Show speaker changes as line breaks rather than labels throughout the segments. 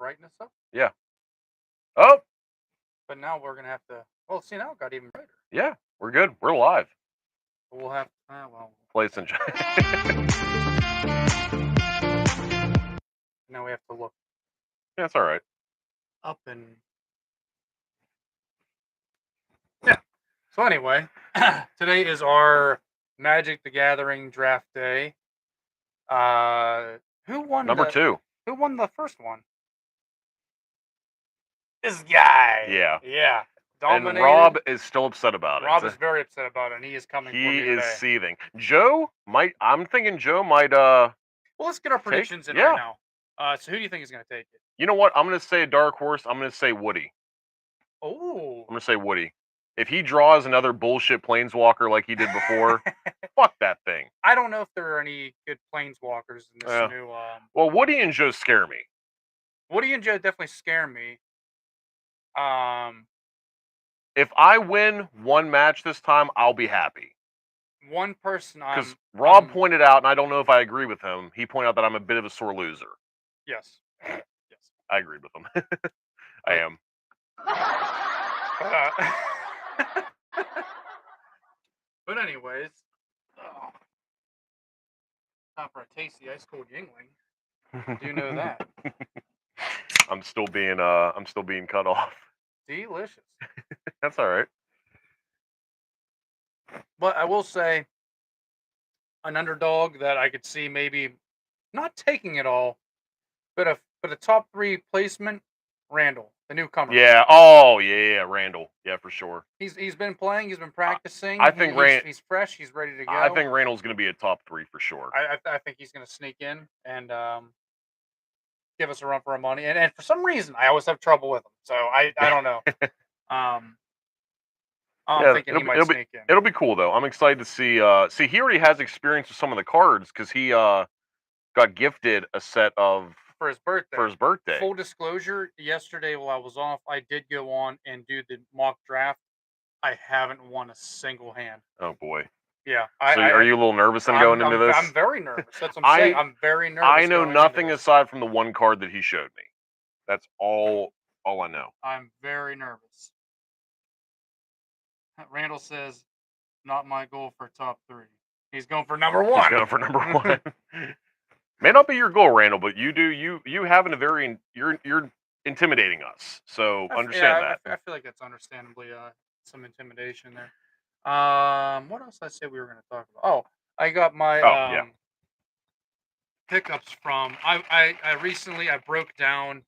brightness up.
Yeah. Oh.
But now we're gonna have to. Well, see now it got even brighter.
Yeah, we're good. We're live.
We'll have. Well.
Place and
Now we have to look.
Yeah, it's all right.
Up and. Yeah. So anyway, today is our Magic the Gathering draft day. Who won?
Number 2.
Who won the first one? This guy.
Yeah.
Yeah.
Dominated. And Rob is still upset about it.
Rob is very upset about it, and he is coming for me today.
He is seething. Joe might. I'm thinking Joe might.
Well, let's get our predictions in right now. So who do you think is going to take it?
You know what? I'm going to say a dark horse. I'm going to say Woody.
Oh.
I'm going to say Woody. If he draws another bullshit planeswalker like he did before, fuck that thing.
I don't know if there are any good planeswalkers in this new.
Well, Woody and Joe scare me.
Woody and Joe definitely scare me.
If I win one match this time, I'll be happy.
One person,
because Rob pointed out, and I don't know if I agree with him. He pointed out that I'm a bit of a sore loser.
Yes. Yes.
I agreed with him. I am.
But anyways, time for a tasty ice cold Yingling. Do you know that?
I'm still being cut off.
Delicious.
That's all right.
But I will say, an underdog that I could see maybe not taking it all, but a top 3 placement, Randall, the newcomer.
Yeah. Oh, yeah, Randall. Yeah, for sure.
He's been playing. He's been practicing.
I think
he's fresh. He's ready to go.
I think Randall's going to be a top 3 for sure.
I think he's going to sneak in and give us a run for our money. And for some reason, I always have trouble with him. So I don't know. I'm thinking he might sneak in.
It'll be cool though. I'm excited to see. See, he already has experience with some of the cards because he got gifted a set of
for his birthday.
Full
disclosure: yesterday while I was off, I did go on and do the mock draft. I haven't won a single hand.
Oh boy.
Yeah.
So are you a little nervous going into this?
I'm very nervous. That's what I'm saying. I'm very nervous.
I know nothing aside from the one card that he showed me. That's all I know.
I'm very nervous. Randall says, "Not my goal for top 3." He's going for number 1.
He's going for number 1. May not be your goal, Randall, but you having a very you're intimidating us. So understand that.
I feel like that's understandably some intimidation there. What else did I say we were going to talk about? Oh, I got my pickups from. I recently broke down.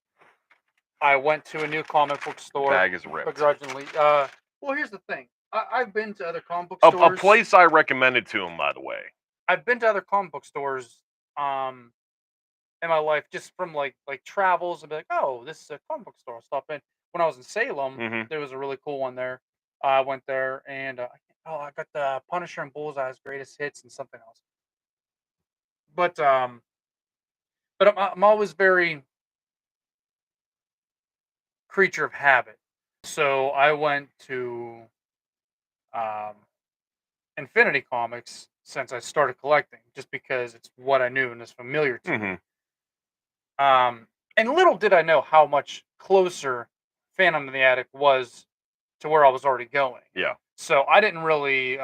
I went to a new comic book store.
Bag is ripped.
Begrudgingly. Well, here's the thing. I've been to other comic book stores.
A place I recommended to him, by the way.
I've been to other comic book stores in my life, just from like travels, and be like, oh, this is a comic book store. I'll stop in. When I was in Salem, there was a really cool one there. I went there and I got the Punisher and Bullseye's greatest hits and something else. But I'm always very creature of habit. So I went to Infinity Comics since I started collecting, just because it's what I knew and is familiar to me. And little did I know how much closer Phantom of the Attic was to where I was already going.
Yeah.
So I didn't really.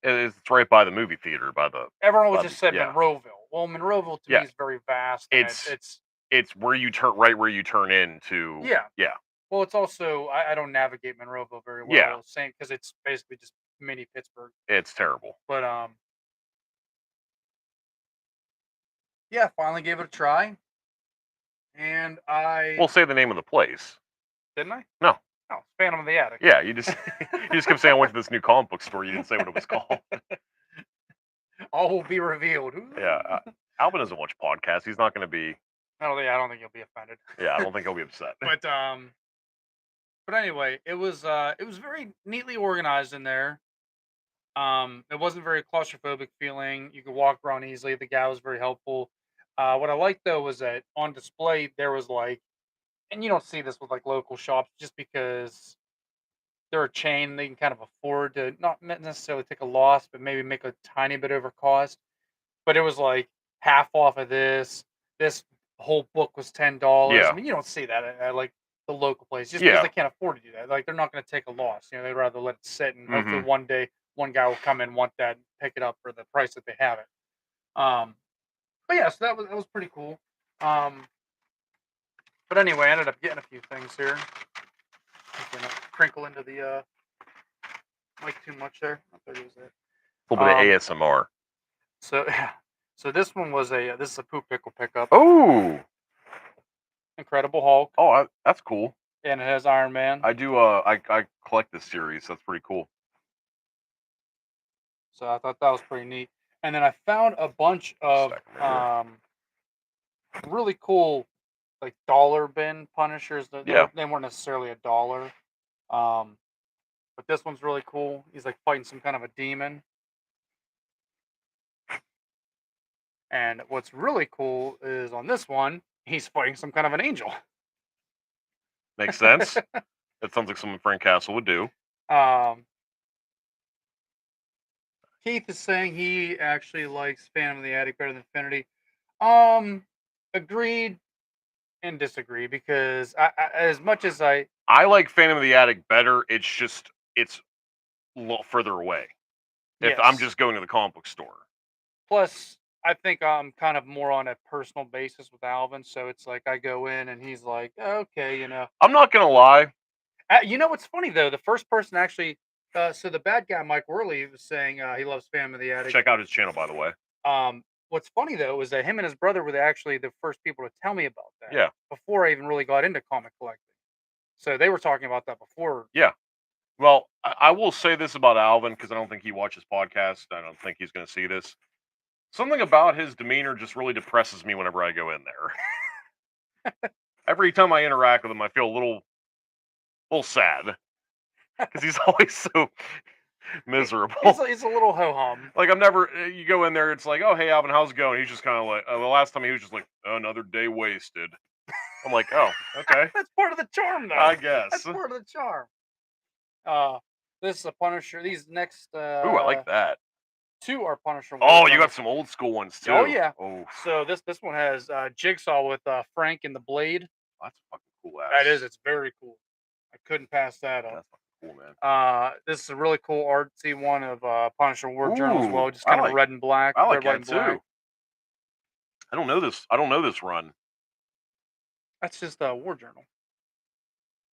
It's right by the movie theater.
Everyone always just said Monroeville. Well, Monroeville to me is very vast.
It's where you turn into.
Yeah.
Yeah.
Well, it's also I don't navigate Monroeville very well. Yeah. Same because it's basically just mini Pittsburgh.
It's terrible.
But yeah, finally gave it a try, and
We'll say the name of the place.
Didn't I?
No.
Oh, Phantom of the Attic.
Yeah, you just kept saying I went to this new comic book store. You didn't say what it was called.
All will be revealed.
Yeah, Alvin doesn't watch podcasts. He's not going to be.
I don't think he'll be offended.
Yeah, I don't think he'll be upset.
But anyway, it was very neatly organized in there. It wasn't very claustrophobic feeling. You could walk around easily. The guy was very helpful. What I liked though was that on display there was and you don't see this with local shops just because they're a chain. They can kind of afford to not necessarily take a loss, but maybe make a tiny bit over cost. But it was half off of this the whole book was $10. I
Yeah.
mean, you don't see that at like the local place just because
Yeah.
they can't afford to do that. Like they're not going to take a loss. You know, they'd rather let it sit and hopefully
Mhm.
one day one guy will come and want that and pick it up for the price that they have it. Um, but yeah, so that was pretty cool. Um, but anyway, I ended up getting a few things here. I'm gonna crinkle into the mic too much there. Oh, there goes it.
A little bit of
Um,
ASMR.
so yeah, so this one was a this is a poop pickle pickup.
Oh.
Incredible Hulk,
Oh, that's cool.
and it has Iron Man.
I do. I collect this series. That's pretty cool.
So I thought that was pretty neat. And then I found a bunch of
Stack 'em right here.
really cool like dollar bin punishers.
Yeah.
They weren't necessarily a dollar. Um, but this one's really cool. He's like fighting some kind of a demon. And what's really cool is on this one, he's fighting some kind of an angel.
Makes sense. That sounds like something Frank Castle would do.
um, Keith is saying he actually likes Phantom of the Attic better than Infinity. Um, agreed and disagree because as much as
I like Phantom of the Attic better. It's a lot further away. If I'm
yes.
just going to the comic book store.
Plus, I think I'm kind of more on a personal basis with Alvin, so it's like I go in and he's like, okay, you know.
I'm not gonna lie.
You know what's funny though? The first person actually, so the bad guy Mike Worley was saying he loves Phantom of the Attic.
Check out his channel, by the way.
What's funny though is that him and his brother were actually the first people to tell me about that
Yeah.
before I even really got into comic collecting. So they were talking about that before.
Yeah. Well, I will say this about Alvin because I don't think he watches podcasts. I don't think he's going to see this. Something about his demeanor just really depresses me whenever I go in there. Every time I interact with him, I feel a little sad because he's always so miserable.
He's a little ho hum.
Like I'm never. You go in there, it's like, oh hey Alvin, how's it going? He's just kind of like the last time he was just like, oh, another day wasted. I'm like, oh, okay,
That's part of the charm, though.
I guess.
That's part of the charm. Uh, this is a Punisher. These next
Ooh, I like that.
two are Punisher War
Oh, you got
Journals.
some old school ones too.
Oh yeah.
Oh,
So this one has Jigsaw with Frank and the Blade.
that's fucking cool ass.
That is, it's very cool. I couldn't pass that up.
That's fucking cool, man.
This is a really cool artsy one of Punisher War Journal as well,
Ooh,
just kind of red and black,
I like
red, white,
that
and black.
too. I don't know this. I don't know this run,
That's just a War Journal.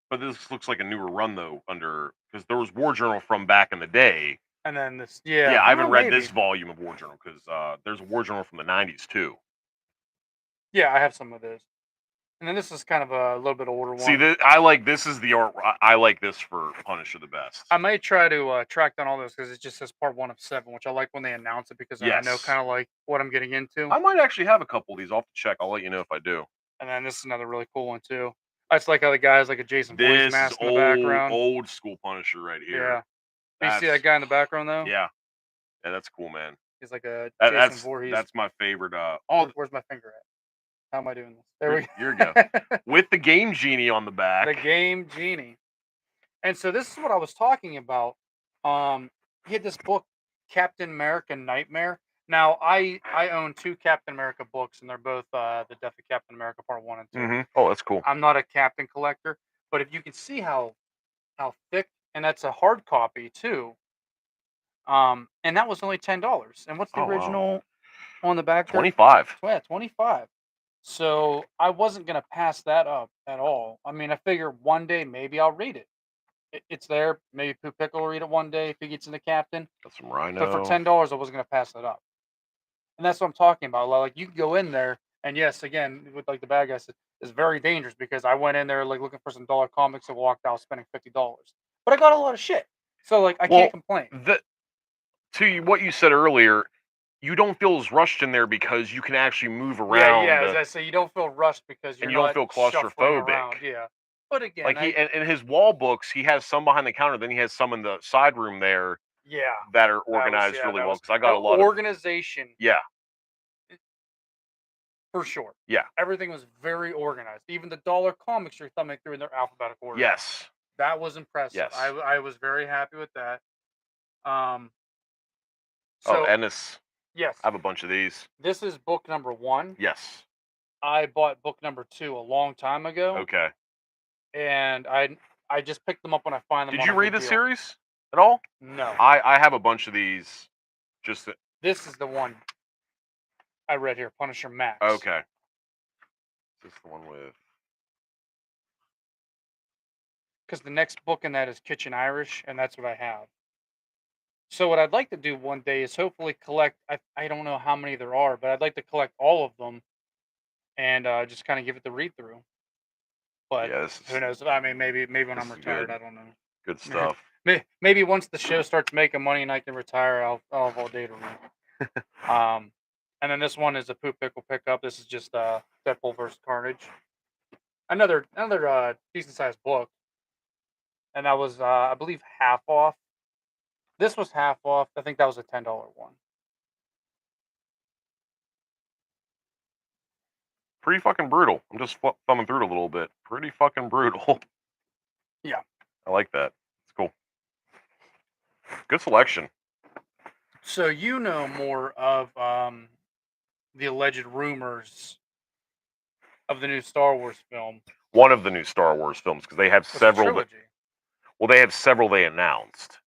but this looks like a newer run though. Under because there was War Journal from back in the day.
And then this,
Yeah, I haven't read
maybe.
this volume of War Journal because there's a War Journal from the '90s too.
Yeah, I have some of this. And then this is kind of a little bit older one.
See, I like this is the art. I like this for Punisher the best.
I might try to track down all those because it just says part 1 of 7, which I like when they announce it because then I know
Yes.
kind of like what I'm getting into.
I might actually have a couple of these. I'll have to check. I'll let you know if I do.
And then this is another really cool one too. I just like how the guy has like a Jason Voorhees
This is
mask in the background.
old school Punisher right here.
Yeah. Do you see that guy in the background though?
Yeah, yeah, that's cool, man.
He's like a
That,
Jason Voorhees.
that's my favorite.
Where's my finger at? How am I doing this? There we go.
Here we go. With the Game Genie on the back.
The Game Genie. And so this is what I was talking about. He had this book, Captain America Nightmare. Now I own 2 Captain America books, and they're both the Death of Captain America Part 1 and 2.
Mm-hmm. Oh, that's cool.
I'm not a Captain collector, but if you can see how thick, and that's a hard copy too. And that was only $10. And what's the original on the back there?
25.
Yeah, 25. So I wasn't gonna pass that up at all. I mean, I figure one day maybe I'll read it. It's there. Maybe Pooh Pickle will read it one day if he gets into Captain.
Got some Rhino.
But for $10, I wasn't gonna pass that up. And that's what I'm talking about. Like you can go in there, and yes, again, with like the bad guy said, it's very dangerous because I went in there like looking for some dollar comics and walked out spending $50. But I got a lot of shit. So like I can't complain.
To what you said earlier, you don't feel as rushed in there because you can actually move around.
Yeah, as I say, you don't feel rushed because
and you don't feel claustrophobic.
Around. Yeah, but again,
like in his wall books, he has some behind the counter. Then he has some in the side room there.
Yeah,
that are organized really well because I got a lot
organization.
Yeah,
for sure.
Yeah,
everything was very organized. Even the dollar comics you're thumbing through in their alphabetical order.
Yes,
that was impressive.
Yes,
I was very happy with that.
So Ennis.
Yes,
I have a bunch of these.
This is book number 1.
Yes.
I bought book number 2 a long time ago,
Okay.
and I just pick them up when I find them
Did
on
you
a
read
good
the
deal.
series at all?
No,
I have a bunch of these. Just
this is the one I read here, Punisher Max,
okay. Is this the one with?
because the next book in that is Kitchen Irish, and that's what I have. So what I'd like to do one day is hopefully collect. I don't know how many there are, but I'd like to collect all of them and just kind of give it the read through. But
Yeah, this
who
is
knows? I mean, maybe when
this
I'm
is
retired,
good.
I don't
Good
know.
stuff.
Maybe once the show starts making money and I can retire, I'll have all day to read. And then this one is a poop pickle pickup. This is just Deadpool versus Carnage. Another decent sized book, and that was I believe half off. This was half off. I think that was a $10 one.
Pretty fucking brutal. I'm just thumbing through it a little bit. Pretty fucking brutal.
Yeah.
I like that. It's cool. Good selection.
So you know more of the alleged rumors of the new Star Wars film.
One of the new Star Wars films because they have
It's a
several that.
trilogy.
Well, they have several they announced.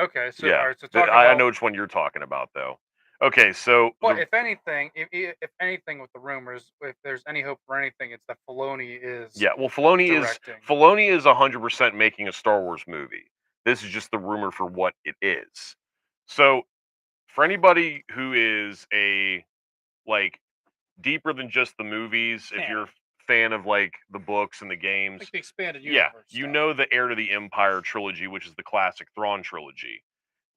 Okay, so all
Yeah,
right, so talk
I
about.
know which one you're talking about though. Okay, so
But
the
if anything, if anything with the rumors, if there's any hope for anything, it's that Filoni is
yeah, well,
directing.
Filoni is 100% making a Star Wars movie. This is just the rumor for what it is. So for anybody who is a like deeper than just the movies, if you're
Yeah,
a fan of like the books and the games,
like the expanded
yeah,
universe
you
stuff.
know the Heir to the Empire trilogy, which is the classic Thrawn trilogy.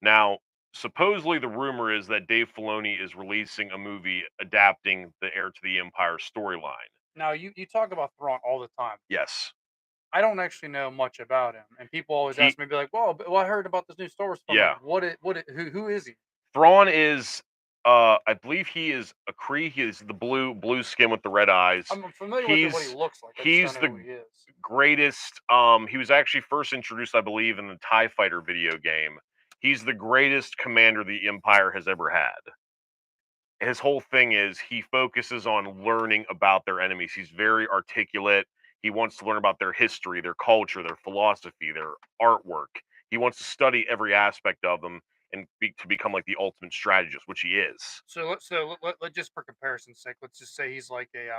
Now, supposedly the rumor is that Dave Filoni is releasing a movie adapting the Heir to the Empire storyline.
Now you talk about Thrawn all the time.
Yes.
I don't actually know much about him, and people always
He
ask me, be like, "Well, I heard about this new Star Wars film. Like,
yeah.
who is he?"
Thrawn is I believe he is a Kree. He is the blue skin with the red eyes.
I'm familiar with what he
He's
looks like. I just don't
he's
know
the
who he is.
greatest. He was actually first introduced, I believe, in the TIE Fighter video game. He's the greatest commander the Empire has ever had. His whole thing is he focuses on learning about their enemies. He's very articulate. He wants to learn about their history, their culture, their philosophy, their artwork. He wants to study every aspect of them and to become like the ultimate strategist, which he is.
So let just for comparison's sake, let's just say he's like a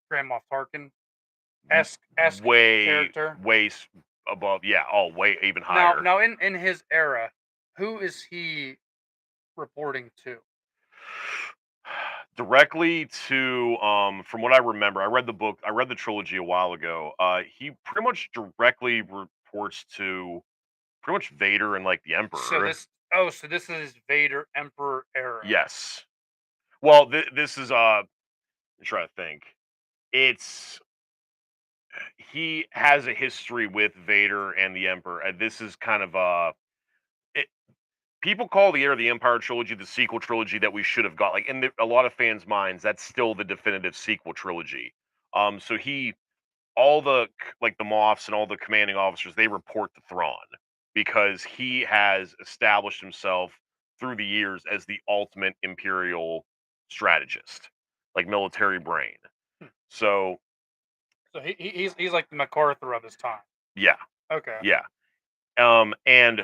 Grand Moff Tarkin esque
Way,
character.
above. Yeah. Oh, way even
Now,
higher.
now in his era, who is he reporting to?
Directly to from what I remember, I read the book, I read the trilogy a while ago. He pretty much directly reports to pretty much Vader and like the
So
Emperor.
this is Vader Emperor era.
Yes. Well, this is I'm trying to think. It's he has a history with Vader and the Emperor. And this is kind of it, people call the Heir of the Empire trilogy the sequel trilogy that we should have got. Like in a lot of fans' minds, that's still the definitive sequel trilogy. So he all the like the Moffs and all the commanding officers, they report to Thrawn because he has established himself through the years as the ultimate imperial strategist, like military brain.
Hmm.
So
So he's like the MacArthur of his time.
yeah,
Okay.
yeah. And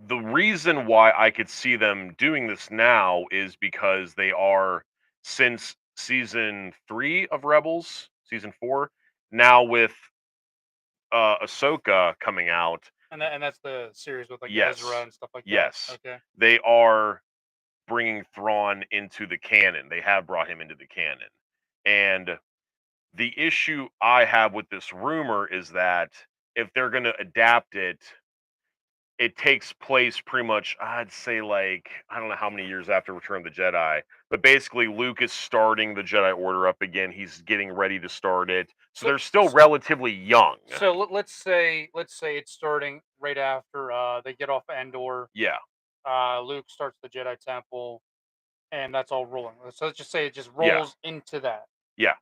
the reason why I could see them doing this now is because they are since season 3 of Rebels, season 4, now with Ahsoka coming out.
And that's the series with like Ezra
Yes.
and stuff like that.
Yes.
Okay.
They are bringing Thrawn into the canon. They have brought him into the canon. And the issue I have with this rumor is that if they're going to adapt it, it takes place pretty much, I'd say, like, I don't know how many years after Return of the Jedi, but basically Luke is starting the Jedi Order up again. He's getting ready to start it. So
So
they're still relatively young.
let's say it's starting right after they get off Endor.
Yeah.
Luke starts the Jedi Temple, and that's all rolling. So let's just say it just
Yeah.
rolls into that.
Yeah.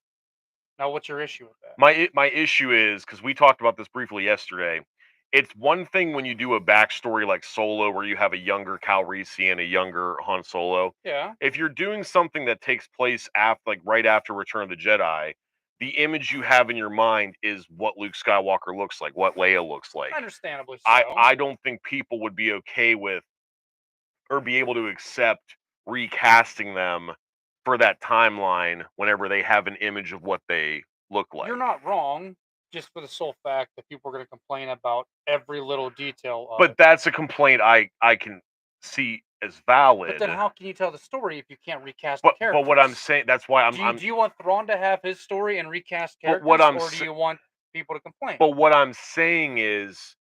Now, what's your issue with that?
My issue is because we talked about this briefly yesterday. it's one thing when you do a backstory like Solo, where you have a younger Calrissian and a younger Han Solo.
Yeah,
If you're doing something that takes place after, like right after Return of the Jedi, the image you have in your mind is what Luke Skywalker looks like, what Leia looks like.
understandably
I
so.
I don't think people would be okay with or be able to accept recasting them for that timeline whenever they have an image of what they look
You're
like.
not wrong, just for the sole fact that people are going to complain about every little detail of
But
it.
that's a complaint I can see as
But
valid.
then, how can you tell the story if you can't recast the
But what I'm
characters?
saying, that's why
Do you want Thrawn to have his story and recast
but what
characters, or do you want people to complain?
what I'm saying is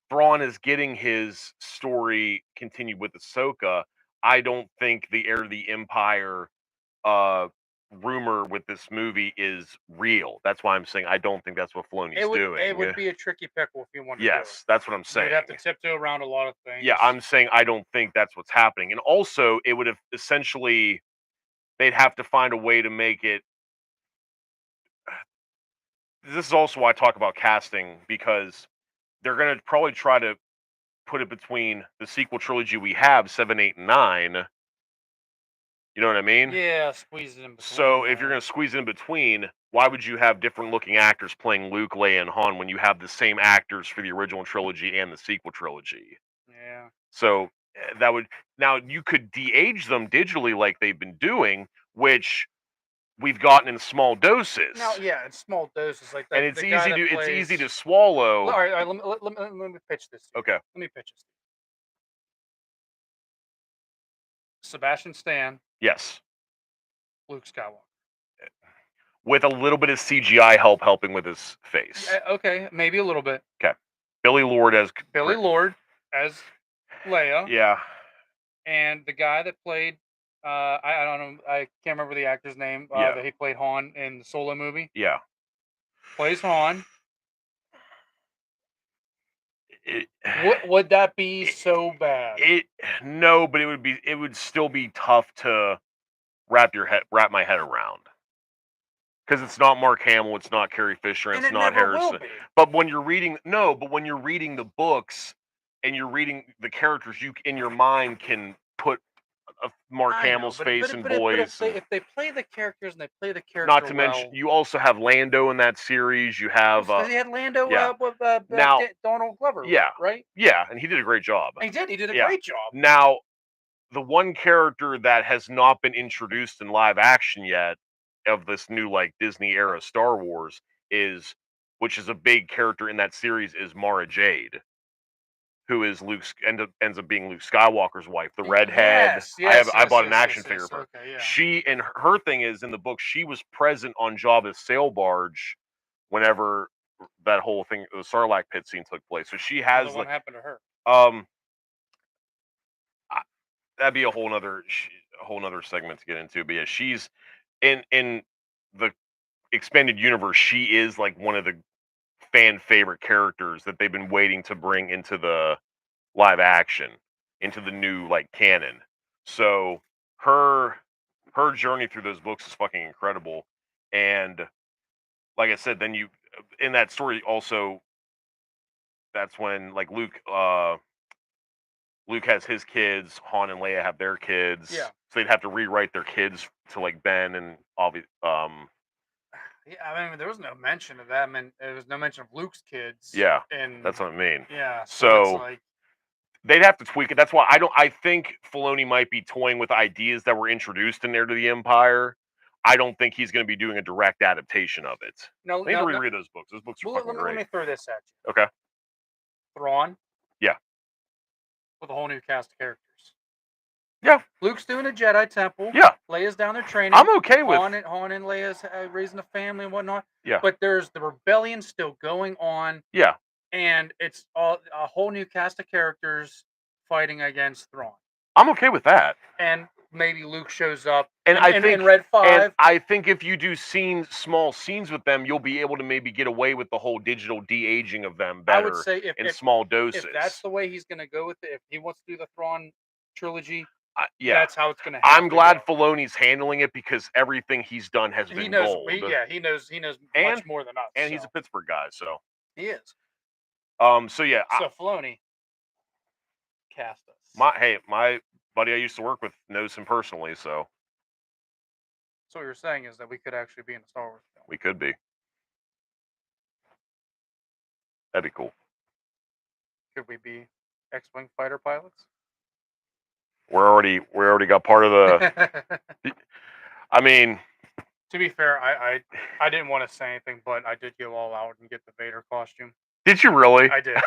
Thrawn is getting his story continued with Ahsoka. I don't think the Heir to the Empire uh rumor with this movie is real. That's why I'm saying I don't think that's what Filoni's
It
doing.
would be a tricky pickle if you wanted to do it.
Yes, that's what I'm
You'd
saying.
have to tiptoe around a lot of
Yeah,
things.
I'm saying I don't think that's what's happening. And also, it would have essentially they'd have to find a way to make it. This is also why I talk about casting, because they're going to probably try to put it between the sequel trilogy we have, 7, 8, and 9. You know what I mean?
Yeah, squeeze it in between
So if you're
there.
going to squeeze in between, why would you have different looking actors playing Luke, Leia, and Han when you have the same actors for the original trilogy and the sequel trilogy?
Yeah.
So that would, now you could de-age them digitally like they've been doing, which we've gotten in small doses,
Now, yeah, in small doses, like
and
the guy that
it's easy
plays.
to swallow.
All right, let me pitch this to you.
Okay.
Let me pitch this. Sebastian Stan,
Yes,
Luke Skywalker.
with a little bit of CGI helping with his face.
Yeah, okay, maybe a little bit.
Okay, Billy Lord as
Billy Lord as Leia,
yeah,
and the guy that played. I don't know. I can't remember the actor's name.
yeah,
That he played Han in the Solo movie.
yeah.
Plays Han.
It,
Would that be
it,
so bad?
it no, but it would still be tough to wrap my head around, because it's not Mark Hamill, it's not Carrie Fisher, and
And
it's
it
not
never will
Harrison.
be.
But when you're reading but when you're reading the books and you're reading the characters, you in your mind can put Mark
I know,
Hamill's face and voice, and
if they play the characters and they play the
not
character
to mention
well,
you also have Lando in that series. You have
because he had Lando
yeah.
with
Now
Donald Glover,
yeah.
right?
Yeah, and he did a great job.
And he did. He did a
Yeah.
great job.
Now, the one character that has not been introduced in live action yet of this new like Disney era Star Wars is, which is a big character in that series, is Mara Jade, who is ends up being Luke Skywalker's wife, the redhead.
Yes, yes,
I
yes,
bought an
yes,
action
yes,
figure
yes.
of her.
Okay, yeah.
She, and her thing is, in the book she was present on Jabba's sail barge whenever that whole thing, the Sarlacc pit scene took place. So she
Well, then
has
what
like
happened to her?
um I- that'd be a whole nother segment to get into. But yeah, she's in the expanded universe. She is like one of the fan favorite characters that they've been waiting to bring into the live action, into the new like canon. So her journey through those books is fucking incredible. And like I said, then you in that story also, that's when like Luke has his kids, Han and Leia have their kids.
Yeah.
So they'd have to rewrite their kids to like Ben and
Yeah, I mean, there was no mention of that. I mean, there was no mention of Luke's kids.
yeah,
And
that's what I mean.
yeah, so it's
So
like,
they'd have to tweak it. That's why I think Filoni might be toying with ideas that were introduced in Heir to the Empire. I don't think he's going to be doing a direct adaptation of it.
no,
I need to
no, no.
reread those books. Those books are
Well,
fucking
let
great.
me throw this at you.
Okay.
Thrawn
Yeah.
with a whole new cast of characters.
Yeah.
Luke's doing a Jedi temple.
Yeah.
Leia's down there training.
I'm okay with
Han and Leia's raising a family and whatnot.
Yeah.
But there's the rebellion still going on.
Yeah.
And it's a whole new cast of characters fighting against Thrawn.
I'm okay with that.
And maybe Luke shows up
And I think
in Red 5.
And I think if you do small scenes with them, you'll be able to maybe get away with the whole digital de-aging of them better.
I would say
in small doses.
If that's the way he's going to go with it, if he wants to do the Thrawn trilogy,
yeah,
that's how it's going to happen.
I'm glad Filoni's handling it, because everything he's done has been gold.
He knows much more than us.
And he's a Pittsburgh guy, so
he is.
So yeah,
So Filoni cast us.
my buddy I used to work with knows him personally, so
So what you're saying is that we could actually be in a Star Wars film.
we could be. That'd be cool.
Could we be X-wing fighter pilots?
We already got part of the. I mean,
To be fair, I didn't want to say anything, but I did go all out and get the Vader costume.
did you really?
I did.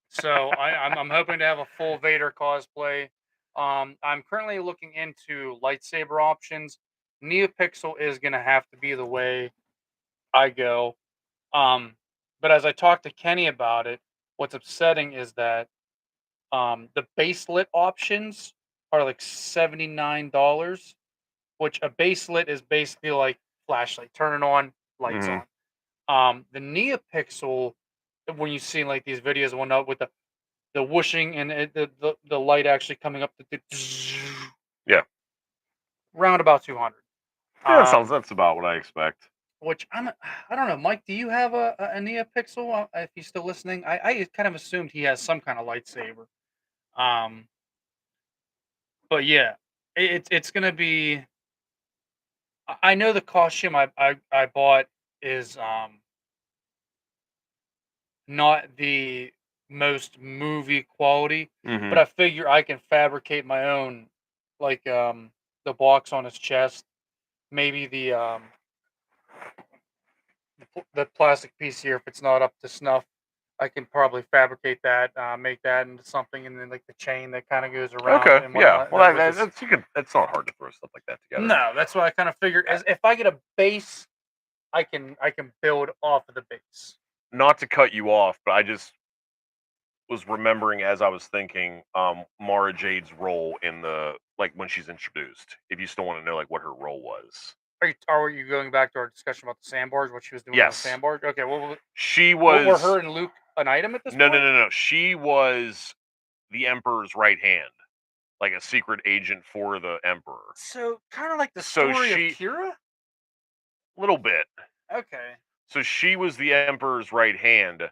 So I'm hoping to have a full Vader cosplay. I'm currently looking into lightsaber options. Neopixel is gonna have to be the way I go. But as I talked to Kenny about it, what's upsetting is that the baselit options are like $79, which a baselit is basically like flashlight, turn it on, lights
Mhm.
on. The Neopixel, when you see like these videos one up with the whooshing and the light actually coming up the
Yeah.
round about 200.
Yeah,
Um,
that's about what I expect.
which I don't know, Mike. Do you have a Neopixel? If he's still listening, I kind of assumed he has some kind of lightsaber. Um, but yeah, it's gonna be. I know the costume I bought is not the most movie quality, but
Mhm.
I figure I can fabricate my own, like the box on his chest, maybe the plastic piece here if it's not up to snuff. I can probably fabricate that, make that into something, and then like the chain that kind of goes around
Okay.
and
Yeah.
whatnot.
Well,
Then with this,
that's you could. It's not hard to throw stuff like that together.
no, that's what I kind of figured.
Uh,
As if I get a base, I can build off of the base.
Not to cut you off, but I just was remembering as I was thinking, Mara Jade's role in the like when she's introduced. If you still want to know like what her role was.
Are you going back to our discussion about the sandbars? What she was doing on the
Yes,
sandbar? Okay, well,
she
what were
was.
her and Luke an item at this
No, no,
point?
no, no. She was the Emperor's right hand, like a secret agent for the Emperor.
So kind of like the
So
story of
she,
Kira.
little bit.
Okay.
So she was the Emperor's right hand.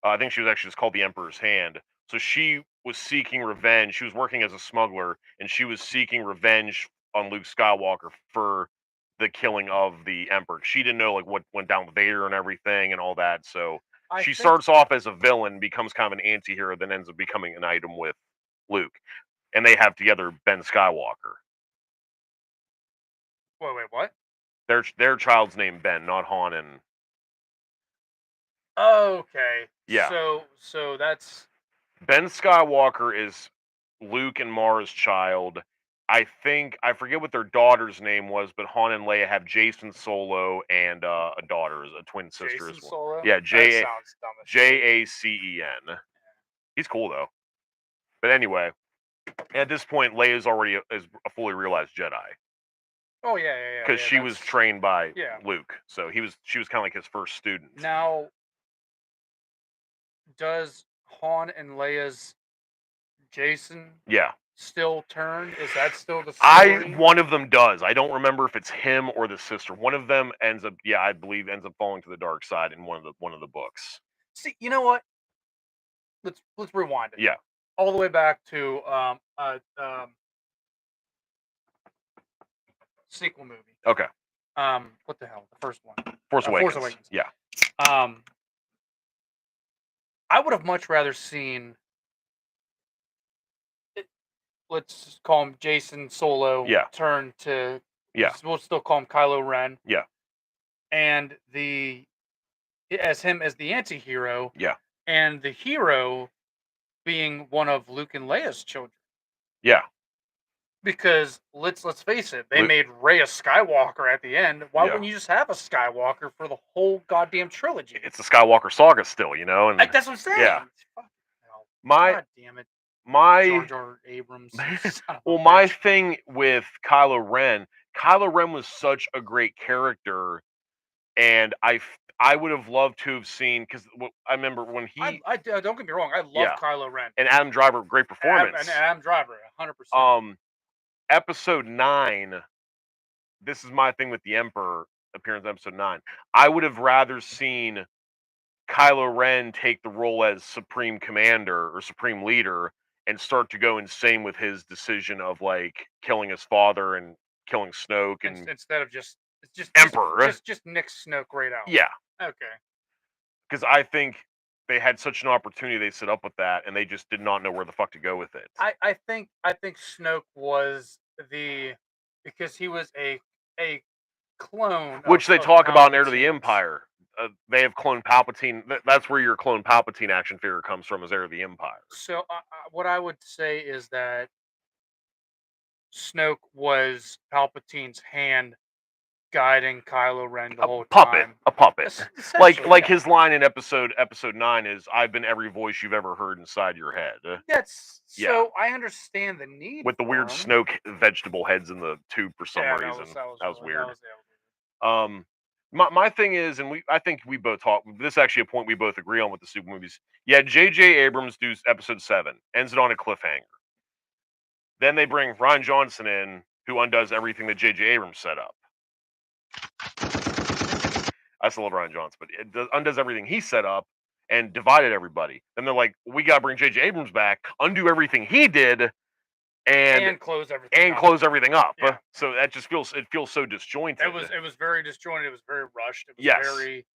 I think she was actually just called the Emperor's hand. So she was seeking revenge. She was working as a smuggler, and she was seeking revenge on Luke Skywalker for the killing of the Emperor. She didn't know like what went down with Vader and everything and all that. So
I
she
think.
starts off as a villain, becomes kind of an anti-hero, then ends up becoming an item with Luke. And they have together Ben Skywalker.
Wait, what?
Their child's name Ben, not Han and
Okay.
yeah.
So that's
Ben Skywalker is Luke and Mara's child. I think I forget what their daughter's name was, but Han and Leia have Jason Solo and a daughter, a twin sister
Jason
as well.
Solo.
Yeah,
That sounds dumb as shit.
Jacen. He's cool though. But anyway, at this point, Leia's already is a fully realized Jedi
Oh yeah,
because she was
That's
trained by
yeah.
Luke, so she was kind of like his first student.
Now, does Han and Leia's Jason
Yeah,
still turn? Is that still the story?
one of them does. I don't remember if it's him or the sister. One of them ends up, yeah, I believe ends up falling to the dark side in one of the books.
See, you know what? Let's rewind it
Yeah.
all the way back to sequel movie.
Okay.
What the hell? The first one,
Force
Force
Awakens.
Awakens.
Yeah.
Um, I would have much rather seen. Let's call him Jason Solo.
Yeah.
Turn to.
Yeah.
We'll still call him Kylo Ren.
Yeah.
And as him as the anti-hero,
Yeah.
and the hero being one of Luke and Leia's children.
Yeah.
Because let's face it, they
Luke-
made Rey a Skywalker at the end. Why
Yeah.
wouldn't you just have a Skywalker for the whole goddamn trilogy?
It's the Skywalker saga still, you know, and
That's what I'm saying.
yeah.
Fucking hell.
My
God damn it, Jar
my
Jar Abrams. Son of a
well, my
bitch.
thing with Kylo Ren was such a great character, and I would have loved to have seen because I remember when he
Don't get me wrong. I love
yeah,
Kylo Ren
and Adam Driver, great performance.
and Adam Driver, 100%.
Episode 9, this is my thing with the Emperor appearance in episode 9. I would have rather seen Kylo Ren take the role as Supreme Commander or Supreme Leader and start to go insane with his decision of like killing his father and killing Snoke and
Instead of just
Emperor.
Nick Snoke right out.
Yeah,
Okay.
because I think they had such an opportunity they set up with that, and they just did not know where the fuck to go with it.
I think Snoke was because he was a clone
Which they
of
talk about in Heir to the
Palpatine's.
Empire. They have clone Palpatine. That's where your clone Palpatine action figure comes from, is Heir to the Empire.
So what I would say is that Snoke was Palpatine's hand guiding Kylo Ren the whole time.
A puppet.
Essentially,
Like
yeah.
his line in episode 9 is, "I've been every voice you've ever heard inside your head."
That's
Yeah,
so I understand the need
with the
for
weird
him.
Snoke vegetable heads in the tube for some
Yeah,
reason. That was
really
weird.
weird.
My thing is, and I think we both talk. This is actually a point we both agree on with the super movies. Yeah, J.J. Abrams do episode 7, ends it on a cliffhanger. Then they bring Ryan Johnson in, who undoes everything that J.J. Abrams set up. I still love Ryan Johnson, but it undoes everything he set up and divided everybody. Then they're like, we got to bring J.J. Abrams back, undo everything he did, and
Close everything up.
close everything up.
Yeah.
So that just feels so disjointed.
It was very disjointed. It was very rushed. It was
Yes.
very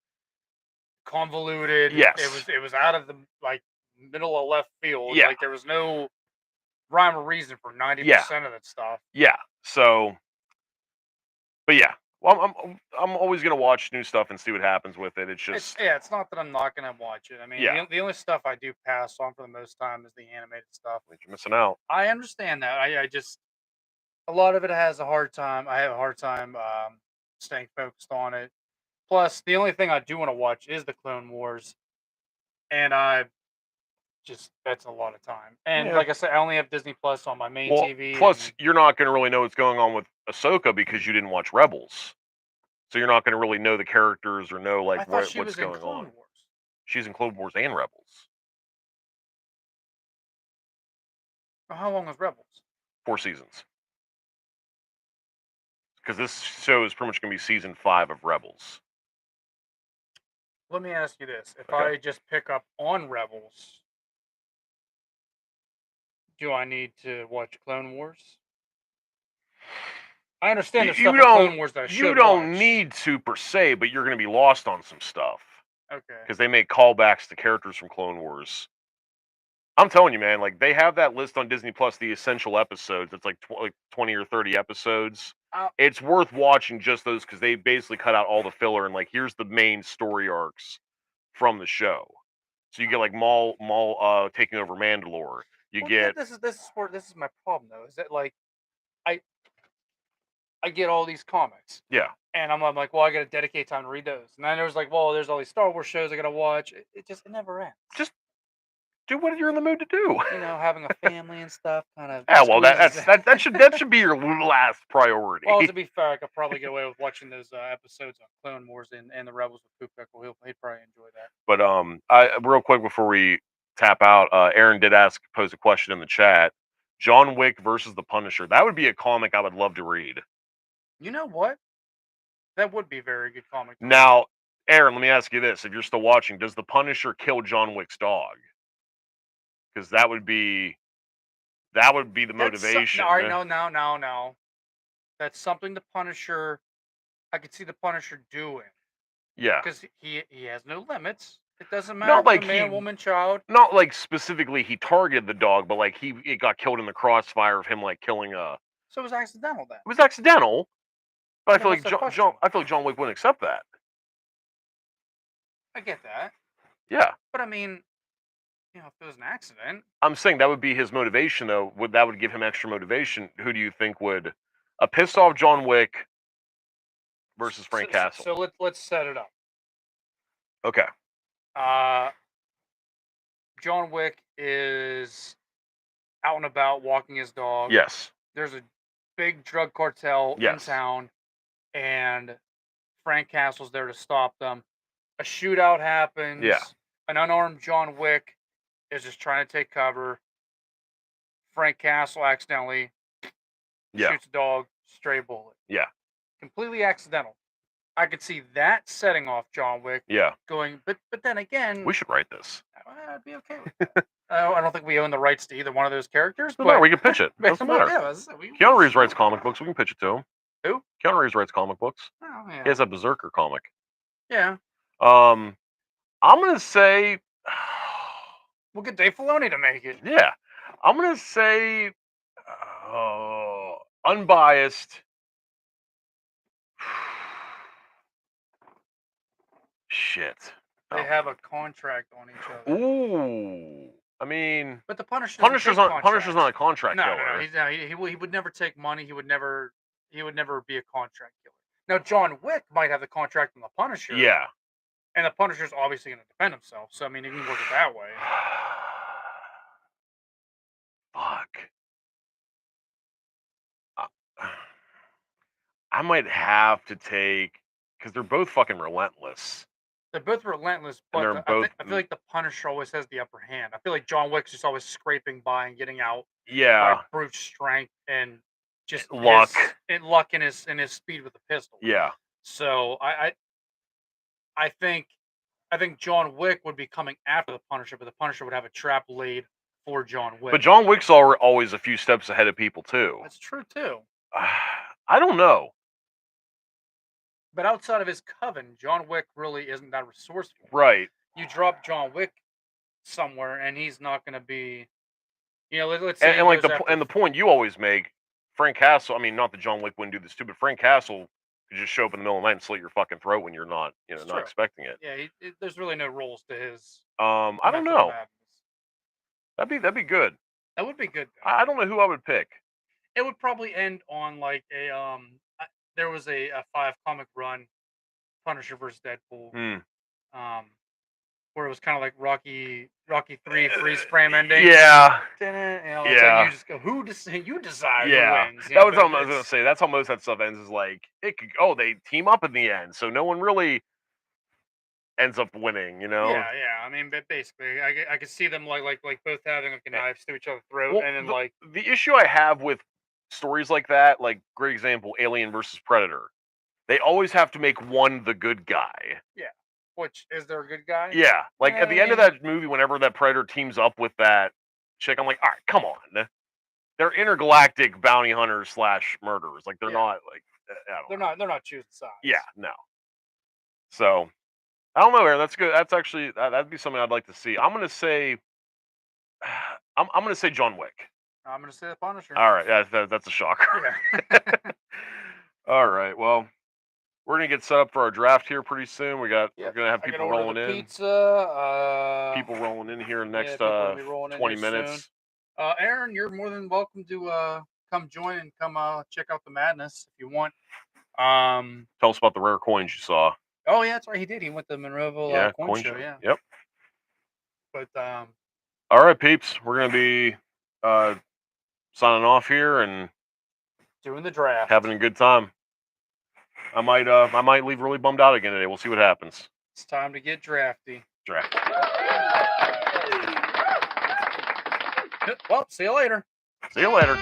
convoluted.
Yes.
It was out of the middle of left field.
Yeah.
Like there was no rhyme or reason for 90% of that stuff.
Yeah. So, but yeah. Well, I'm always gonna watch new stuff and see what happens with it. It's just
It's not that I'm not gonna watch it. I mean,
Yeah.
the only stuff I do pass on for the most time is the animated stuff.
you're missing out.
I understand that. I just a lot of it has a hard time. I have a hard time staying focused on it. Plus, the only thing I do want to watch is the Clone Wars, and that's a lot of time. And
Yeah.
like I said, I only have Disney Plus on my main
Well,
TV.
plus
and
you're not gonna really know what's going on with Ahsoka because you didn't watch Rebels, so you're not gonna really know the characters or know
I
like
thought she
what's
was in
going
Clone
on.
Wars.
She's in Clone Wars and Rebels.
How long was Rebels?
4 seasons. Because this show is pretty much gonna be season 5 of Rebels.
Let me ask you this: if
Okay.
I just pick up on Rebels, do I need to watch Clone Wars? I understand there's stuff in Clone Wars that I should
You don't
watch.
need to per se, but you're gonna be lost on some stuff
Okay.
because they make callbacks to characters from Clone Wars. I'm telling you, man, like they have that list on Disney Plus, the essential episodes. It's like 20 or 30 episodes.
Uh,
It's worth watching just those because they basically cut out all the filler and like here's the main story arcs from the show. So you get like Maul taking over Mandalore. You
well,
get
this is my problem though. Is that like I I get all these comics.
Yeah.
And I'm like, well, I got to dedicate time to read those. And then there's like, well, there's all these Star Wars shows I got to watch. It never ends.
Just do what you're in the mood to do.
You know, having a family and stuff kind of.
Yeah, well, that should be your last priority.
Well, to be fair, I could probably get away with watching those episodes on Clone Wars and the Rebels with Poop Pickle. He'd probably enjoy that.
But I real quick before we tap out, Aaron did pose a question in the chat. John Wick versus the Punisher. That would be a comic I would love to read.
You know what? That would be a very good comic.
Now, Aaron, let me ask you this: if you're still watching, does the Punisher kill John Wick's dog? Because that would be the motivation.
All right, no. That's something the Punisher. I could see the Punisher doing.
Yeah.
Because he has no limits. It doesn't matter
Not
if
like
it's a man, woman, child.
Not like specifically he targeted the dog, but like it got killed in the crossfire of him like killing a.
So it was accidental then.
It was accidental, but I
Then
feel
what's
like
the question?
I feel like John Wick wouldn't accept that.
I get that.
Yeah.
But I mean, you know, if it was an accident.
I'm saying that would be his motivation, though. That would give him extra motivation? Who do you think would a pissed off John Wick versus Frank Castle?
So let's set it up.
Okay.
John Wick is out and about walking his dog.
Yes.
There's a big drug cartel in town, and Frank Castle's there to stop them. A shootout happens.
Yeah.
An unarmed John Wick is just trying to take cover. Frank Castle accidentally shoots a dog, stray bullet.
Yeah.
Completely accidental. I could see that setting off John Wick
Yeah,
going, but then again,
we should write this.
I'd be okay with that. I don't think we own the rights to either one of those characters,
Doesn't matter.
but
We can pitch it. Doesn't matter.
yeah,
Keanu Reeves writes comic books. We can pitch it to him.
Who?
Keanu Reeves writes comic books.
Oh
He
yeah,
has a Berserker comic.
yeah.
I'm gonna say,
We'll get Dave Filoni to make it.
yeah, I'm gonna say, unbiased. Shit.
They have a contract on each other.
Ooh. I mean,
But the Punisher
Punisher's not a contract
No,
killer.
no. He would never take money. He would never be a contract killer. Now John Wick might have the contract on the Punisher.
Yeah.
And the Punisher's obviously going to defend himself. So I mean, he can work it that way.
Fuck. I might have to take, because they're both fucking relentless.
They're both relentless, but
they're both-
I feel like the Punisher always has the upper hand. I feel like John Wick's just always scraping by and getting out
Yeah.
by brute strength and just
Luck.
luck in his speed with the pistol.
Yeah.
So I think John Wick would be coming after the Punisher, but the Punisher would have a trap laid for John Wick.
But John Wick's always a few steps ahead of people too.
That's true too.
I don't know.
But outside of his coven, John Wick really isn't that resourceful.
Right.
You drop John Wick somewhere, and he's not going to be, let's say.
And like the point you always make, Frank Castle. I mean, not that John Wick wouldn't do this too, but Frank Castle could just show up in the middle of the night and slit your fucking throat when you're not, not expecting it.
Yeah, there's really no rules to his.
I don't know. That'd be good.
That would be good.
I don't know who I would pick.
It would probably end on like a there was a 5 comic run, Punisher versus Deadpool, where it was kind of like Rocky 3 freeze frame ending.
Yeah.
Like you just go, who decide who wins?
That was what I was gonna say. That's how most of that stuff ends. Is like they team up in the end, so no one really ends up winning.
Yeah. I mean, but basically, I could see them like both having like a knives to each other's throat, and then
the issue I have with stories like that, like great example, Alien versus Predator. They always have to make one the good guy.
Yeah. Which, is there a good guy?
Yeah. Like at the end of that movie, whenever that Predator teams up with that chick, I'm like, all right, come on. They're intergalactic bounty hunters / murderers. Like they're not like
they're not choosing sides.
Yeah, no. So I don't know, Aaron. That's good. That's actually that'd be something I'd like to see. I'm gonna say I'm gonna say John Wick.
I'm gonna say the Punisher.
All right, that's a shocker.
Yeah.
All right, well, we're gonna get set up for our draft here pretty soon. We're gonna have people rolling in.
Pizza.
People rolling in here in the next 20 minutes.
Soon. Aaron, you're more than welcome to come join and come check out the madness if you want.
Tell us about the rare coins you saw.
Oh yeah, that's right. He did. He went to the Monroeville coin show. Yeah.
Yep.
But
all right, peeps, we're gonna be signing off here and
doing the draft,
having a good time. I might leave really bummed out again today. We'll see what happens.
It's time to get drafty.
Draft.
Well, see you later.
See you later.